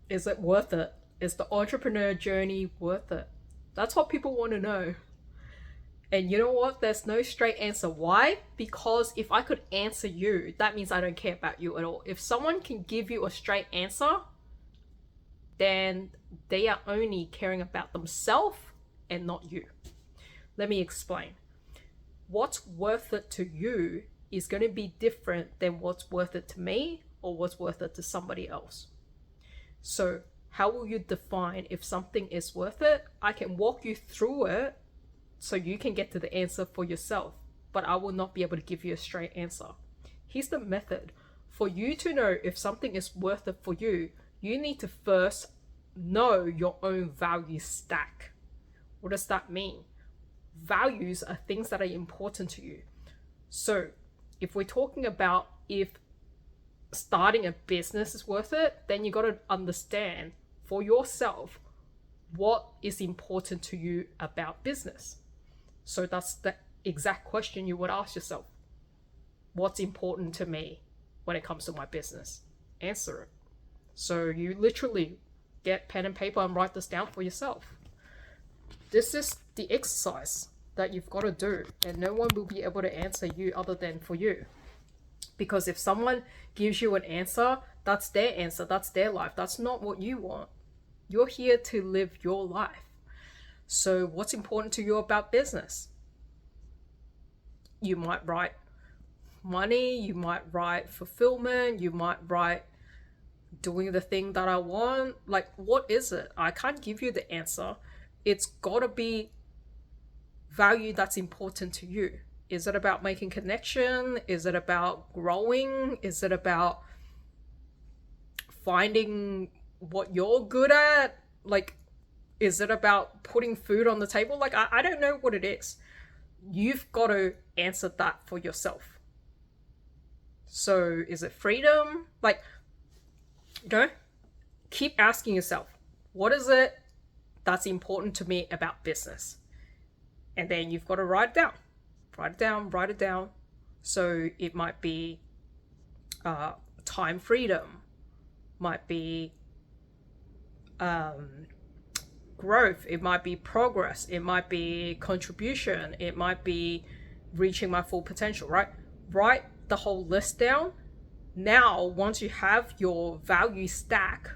Is it worth it? Is the entrepreneur journey worth it? That's what people want to know. And you know what? There's no straight answer. Why? Because if I could answer you, that means I don't care about you at all. If someone can give you a straight answer, then they are only caring about themselves and not you. Let me explain. What's worth it to you is going to be different than what's worth it to me or what's worth it to somebody else. So, how will you define if something is worth it? I can walk you through it so you can get to the answer for yourself, but I will not be able to give you a straight answer. Here's the method. For you to know if something is worth it for you, you need to first know your own value stack. What does that mean? Values are things that are important to you. So if we're talking about if starting a business is worth it, then you got to understand for yourself what is important to you about business. So that's the exact question you would ask yourself. What's important to me when it comes to my business? Answer it. So you literally get pen and paper and write this down for yourself. This is the exercise that you've got to do, and no one will be able to answer you other than for you. Because if someone gives you an answer, that's their answer, that's their life. That's not what you want. You're here to live your life. So what's important to you about business? You might write money, you might write fulfillment, you might write doing the thing that I want. Like, what is it? I can't give you the answer. It's got to be value that's important to you. Is it about making connection? Is it about growing? Is it about finding what you're good at? Like, is it about putting food on the table? Like, I don't know what it is. You've got to answer that for yourself. So is it freedom? Like, keep asking yourself, what is it that's important to me about business? And then you've got to write it down. So it might be time freedom, might be growth, it might be progress, it might be contribution, it might be reaching my full potential, right? Write the whole list down. Now, once you have your value stack,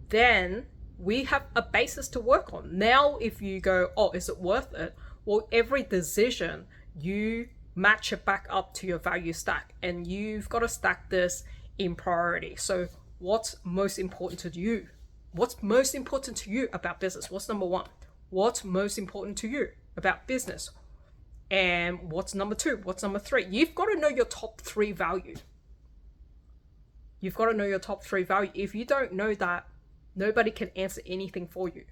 then we have a basis to work on. Now, if you go, oh, is it worth it? Well, every decision, you match it back up to your value stack, and you've got to stack this in priority. So what's most important to you? What's most important to you about business? What's number one? What's most important to you about business? And what's number two? What's number three? You've got to know your top three value. You've got to know your top three value. If you don't know that, nobody can answer anything for you.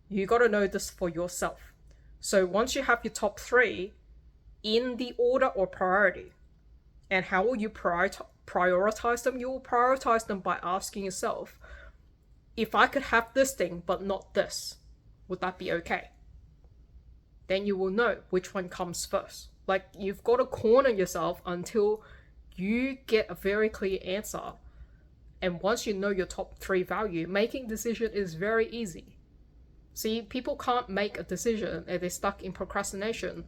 You got to know this for yourself. So once you have your top three in the order or priority, and how will you prioritize them? You will prioritize them by asking yourself, if I could have this thing but not this, would that be okay? Then you will know which one comes first. Like, you've got to corner yourself until you get a very clear answer. And once you know your top three value, making decision is very easy. See, people can't make a decision and they're stuck in procrastination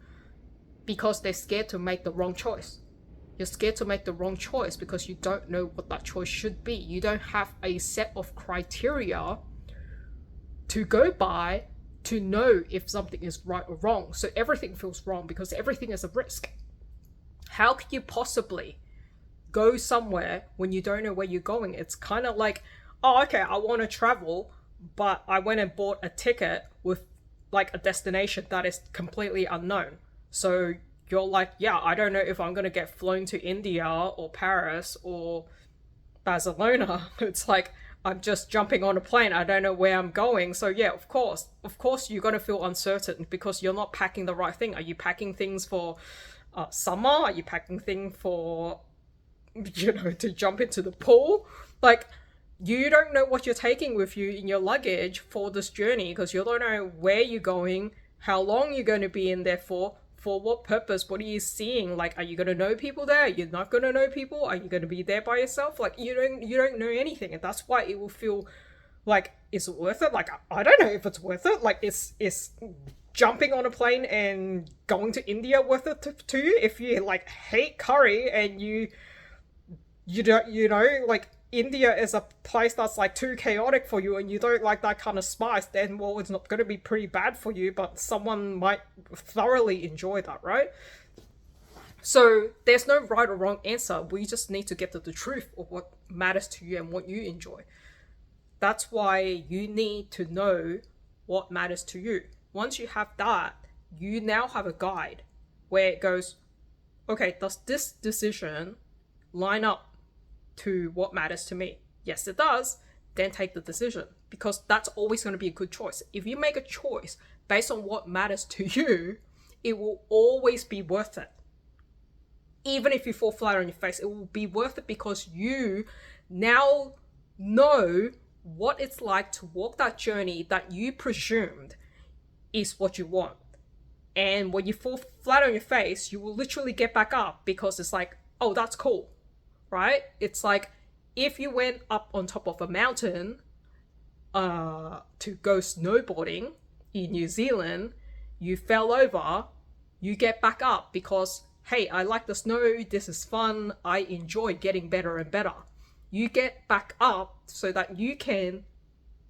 because they're scared to make the wrong choice. You're scared to make the wrong choice because you don't know what that choice should be. You don't have a set of criteria to go by to know if something is right or wrong. So everything feels wrong because everything is a risk. How could you possibly go somewhere when you don't know where you're going? It's kind of like, oh, okay, I want to travel, but I went and bought a ticket with like a destination that is completely unknown. So you're like, yeah, I don't know if I'm going to get flown to India or Paris or Barcelona. It's like, I'm just jumping on a plane. I don't know where I'm going. So yeah, of course, you're going to feel uncertain because you're not packing the right thing. Are you packing things for summer? Are you packing things for, to jump into the pool? Like, you don't know what you're taking with you in your luggage for this journey because you don't know where you're going, how long you're going to be in there for For what purpose? What are you seeing? Like, are you going to know people there? You're not going to know people? Are you going to be there by yourself? Like, you don't know anything. And that's why it will feel like, is it worth it? Like, I don't know if it's worth it. Like, is jumping on a plane and going to India worth it to you? If you like hate curry and you don't, like, India is a place that's like too chaotic for you and you don't like that kind of spice, then well, it's not going to be pretty bad for you, but someone might thoroughly enjoy that, right? So there's no right or wrong answer. We just need to get to the truth of what matters to you and what you enjoy. That's why you need to know what matters to you. Once you have that, you now have a guide where it goes, okay, does this decision line up to what matters to me? Yes, it does. Then take the decision, because that's always going to be a good choice. If you make a choice based on what matters to you, it will always be worth it. Even if you fall flat on your face, it will be worth it because you now know what it's like to walk that journey that you presumed is what you want. And when you fall flat on your face, you will literally get back up because it's like, oh, that's cool. Right? It's like if you went up on top of a mountain to go snowboarding in New Zealand, you fell over, you get back up because, hey, I like the snow, this is fun, I enjoy getting better and better. You get back up so that you can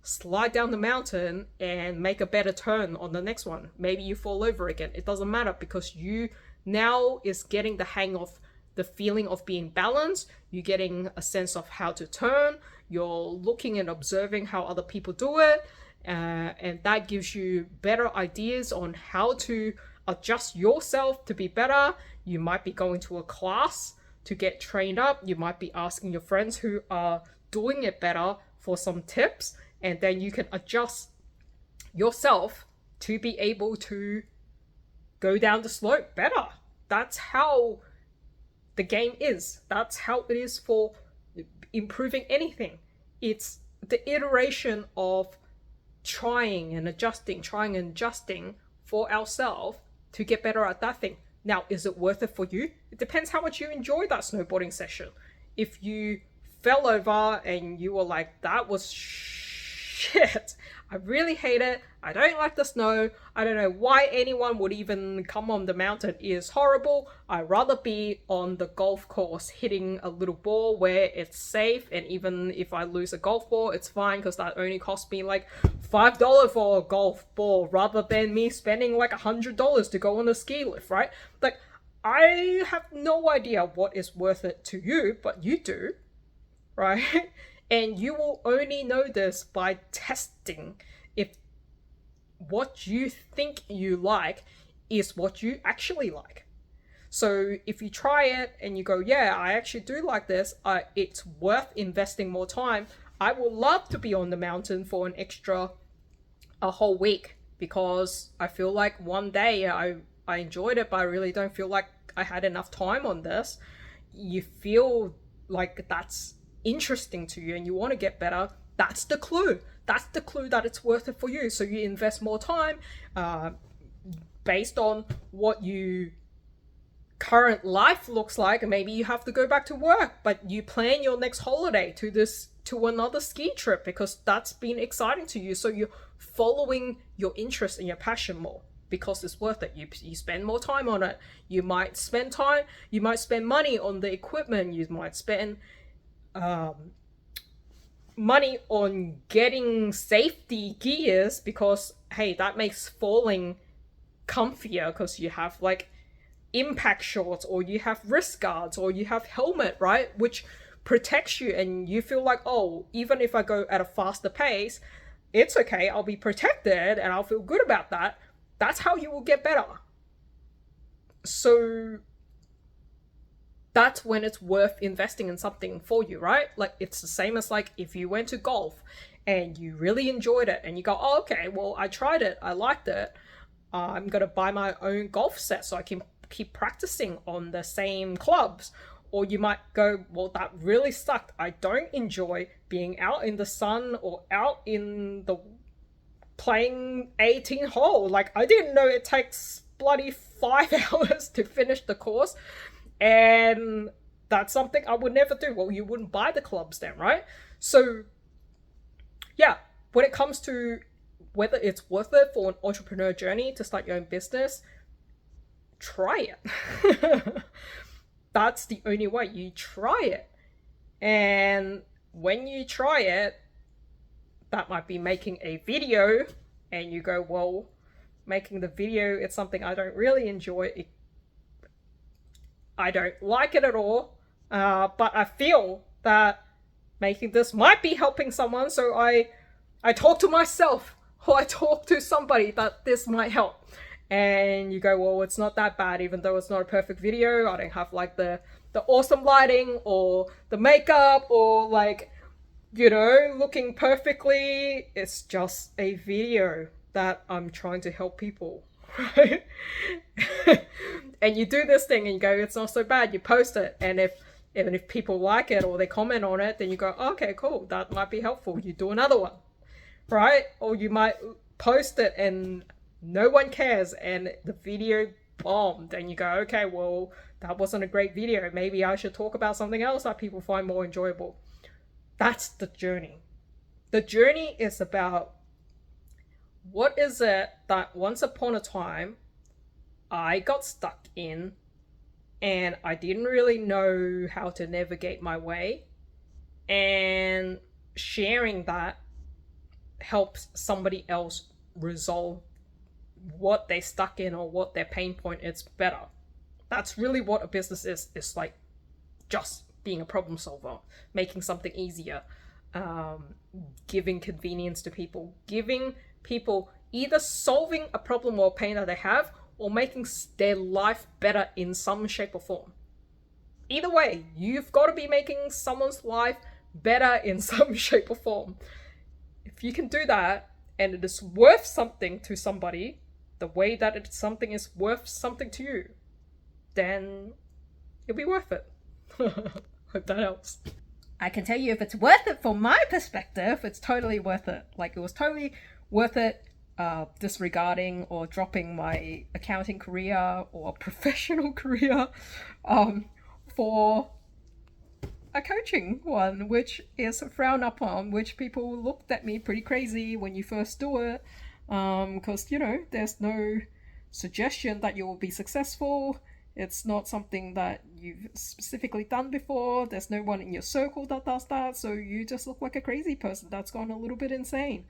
slide down the mountain and make a better turn on the next one. Maybe you fall over again. It doesn't matter because you now is getting the hang of the feeling of being balanced. You're getting a sense of how to turn. You're looking and observing how other people do it. And that gives you better ideas on how to adjust yourself to be better. You might be going to a class to get trained up. You might be asking your friends who are doing it better for some tips. And then you can adjust yourself to be able to go down the slope better. That's how the game is. That's how it is for improving anything. It's the iteration of trying and adjusting for ourselves to get better at that thing. Now, is it worth it for you? It depends how much you enjoy that snowboarding session. If you fell over and you were like, that was shit, I really hate it, I don't like the snow, I don't know why anyone would even come on the mountain, it is horrible, I'd rather be on the golf course hitting a little ball where it's safe, and even if I lose a golf ball, it's fine because that only cost me like $5 for a golf ball rather than me spending like $100 to go on a ski lift, right? Like, I have no idea what is worth it to you, but you do, right? And you will only know this by testing if what you think you like is what you actually like. So if you try it and you go, yeah, I actually do like this, it's worth investing more time. I would love to be on the mountain for a whole week because I feel like one day I enjoyed it, but I really don't feel like I had enough time on this. You feel like that's interesting to you and you want to get better. That's the clue. That's the clue that it's worth it for you. So you invest more time based on what you current life looks like, and maybe you have to go back to work, but you plan your next holiday to another ski trip because that's been exciting to you. So you're following your interest and your passion more because it's worth it. You spend more time on it. You might spend money on the equipment. You might spend money on getting safety gears because, hey, that makes falling comfier because you have like impact shorts or you have wrist guards or you have helmet, right, which protects you, and you feel like, oh, even if I go at a faster pace, it's okay, I'll be protected and I'll feel good about that. That's how you will get better. So that's when it's worth investing in something for you, right? Like, it's the same as like if you went to golf and you really enjoyed it and you go, oh, okay, well, I tried it, I liked it, I'm gonna buy my own golf set so I can keep practicing on the same clubs. Or you might go, well, that really sucked, I don't enjoy being out in the sun or out in the playing 18 hole. Like, I didn't know it takes bloody 5 hours to finish the course. And that's something I would never do. Well, you wouldn't buy the clubs then, right? So yeah, when it comes to whether it's worth it for an entrepreneur journey to start your own business, try it. That's the only way. You try it. And when you try it, that might be making a video, and you go, well, making the video, it's something I don't really enjoy. I don't like it at all. But I feel that making this might be helping someone, so I talk to myself, or I talk to somebody that this might help. And you go, well, it's not that bad, even though it's not a perfect video. I don't have like the awesome lighting or the makeup or like, you know, looking perfectly. It's just a video that I'm trying to help people, right? And you do this thing and you go, it's not so bad. You post it, and if people like it or they comment on it, then you go, okay, cool, that might be helpful. You do another one, right? Or you might post it and no one cares and the video bombed, and you go, okay, well, that wasn't a great video. Maybe I should talk about something else that people find more enjoyable. That's the journey. The journey is about, what is it that once upon a time I got stuck in and I didn't really know how to navigate my way, and sharing that helps somebody else resolve what they stuck in or what their pain point is better. That's really what a business is. It's like just being a problem solver, making something easier, giving convenience to people, giving people either solving a problem or pain that they have, or making their life better in some shape or form. Either way, you've got to be making someone's life better in some shape or form. If you can do that, and it is worth something to somebody, the way that it's something is worth something to you, then it'll be worth it. Hope that helps. I can tell you, if it's worth it from my perspective, it's totally worth it. Like, it was totally worth it, disregarding or dropping my accounting career or professional career for a coaching one, which is frowned upon, which people looked at me pretty crazy when you first do it, because, you know, there's no suggestion that you will be successful. It's not something that you've specifically done before. There's no one in your circle that does that, so you just look like a crazy person that's gone a little bit insane.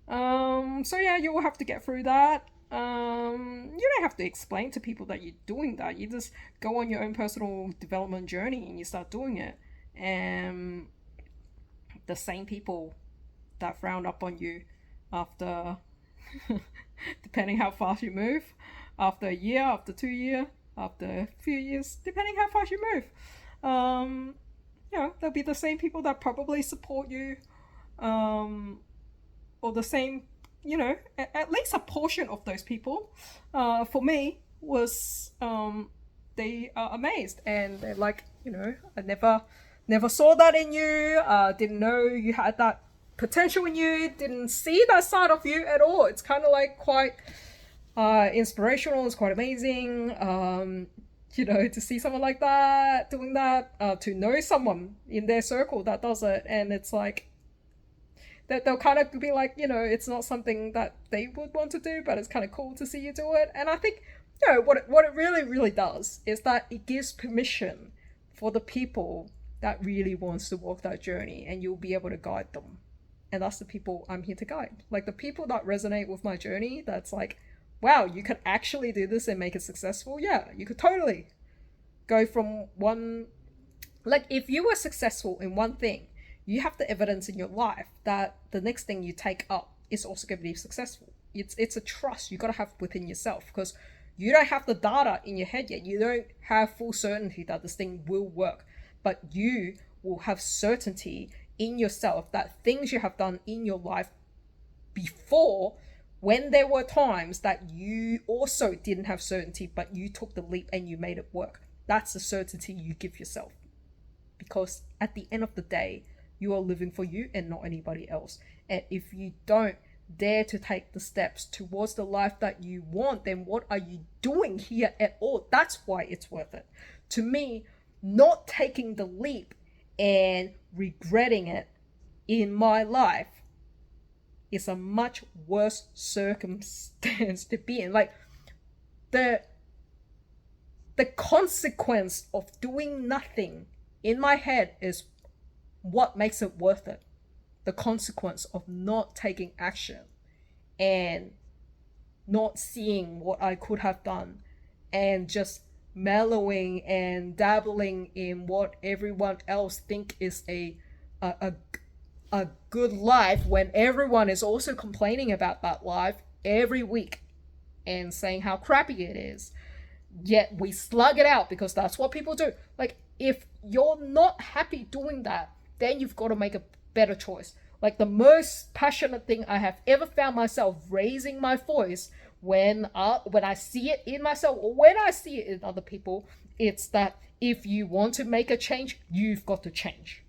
So yeah, you will have to get through that. You don't have to explain to people that you're doing that. You just go on your own personal development journey and you start doing it. And the same people that frowned up on you after, depending how fast you move, after a year, after 2 years, after a few years, depending how fast you move, you know, there'll be the same people that probably support you, or the same, you know, at least a portion of those people, for me, was, they are amazed, and they're like, you know, I never saw that in you, didn't know you had that potential in you, didn't see that side of you at all. It's kind of like quite inspirational. It's quite amazing, you know, to see someone like that doing that, to know someone in their circle that does it, and it's like that they'll kind of be like, you know, it's not something that they would want to do, but it's kind of cool to see you do it. And I think, you know, what it really does is that it gives permission for the people that really wants to walk that journey, and you'll be able to guide them. And that's the people I'm here to guide. Like, the people that resonate with my journey, that's like, wow, you could actually do this and make it successful. Yeah, you could totally go from one, like, if you were successful in one thing, you have the evidence in your life that the next thing you take up is also going to be successful. It's a trust you got to have within yourself, because you don't have the data in your head yet. You don't have full certainty that this thing will work, but you will have certainty in yourself that things you have done in your life before, when there were times that you also didn't have certainty, but you took the leap and you made it work. That's the certainty you give yourself. Because at the end of the day, you are living for you and not anybody else. And if you don't dare to take the steps towards the life that you want, then what are you doing here at all? That's why it's worth it. To me, not taking the leap and regretting it in my life is a much worse circumstance to be in. Like, the consequence of doing nothing in my head is what makes it worth it. The consequence of not taking action and not seeing what I could have done and just mellowing and dabbling in what everyone else think is a good life, when everyone is also complaining about that life every week and saying how crappy it is. Yet we slug it out because that's what people do. Like, if you're not happy doing that, then you've got to make a better choice. Like, the most passionate thing I have ever found myself raising my voice when I see it in myself or when I see it in other people, it's that if you want to make a change, you've got to change.